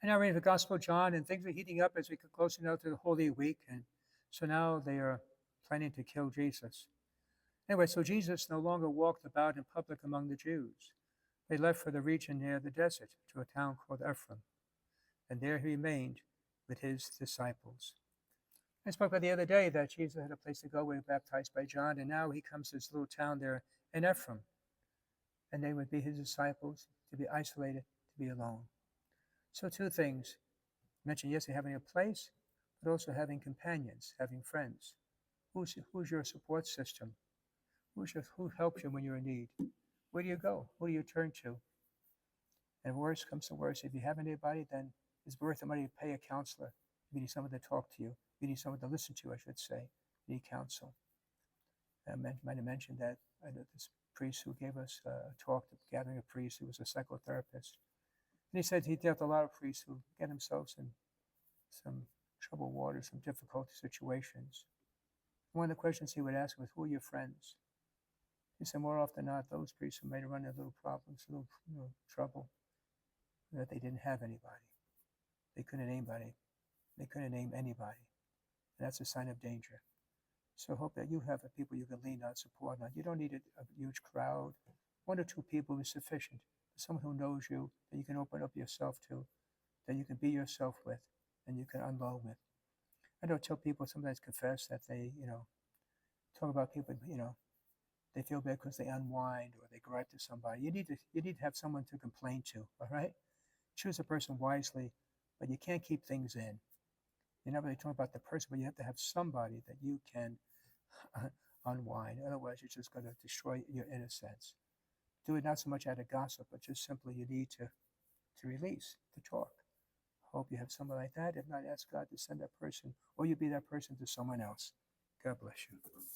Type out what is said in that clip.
And now reading the Gospel of John, and things are heating up as we get closer now to the Holy Week. And so now they are planning to kill Jesus. Anyway, so Jesus no longer walked about in public among the Jews. They left for the region near the desert to a town called Ephraim, and there he remained with his disciples. I spoke about the other day that Jesus had a place to go when he was baptized by John, and now he comes to this little town there in Ephraim, and they would be his disciples, to be isolated, to be alone. So two things. I mentioned yesterday having a place, but also having companions, having friends. Who's your support system? Who helps you when you're in need? Where do you go? Who do you turn to? And if worse comes to worse, if you have anybody, then it's worth the money to pay a counselor. You need someone to talk to you. You need someone to listen to, I should say. You need counsel. I might have mentioned that I know this priest who gave us a talk, the gathering of priests, who was a psychotherapist. And he said he dealt with a lot of priests who get themselves in some troubled water, some difficult situations. One of the questions he would ask was, who are your friends? He said, more often than not, those priests who might have run into little problems, little trouble, that they didn't have anybody. They couldn't name anybody. They couldn't name anybody. And that's a sign of danger. So I hope that you have people you can lean on, support on. You don't need a huge crowd. One or two people is sufficient. Someone who knows you, that you can open up yourself to, that you can be yourself with, and you can unload with. I don't tell people sometimes confess that they, talk about people, they feel bad because they unwind or they gripe to somebody. You need to have someone to complain to, all right? Choose a person wisely, but you can't keep things in. You're not really talking about the person, but you have to have somebody that you can unwind. Otherwise, you're just going to destroy your innocence. Do it not so much out of gossip, but just simply you need to release, to talk. Hope you have someone like that. If not, ask God to send that person, or you be that person to someone else. God bless you.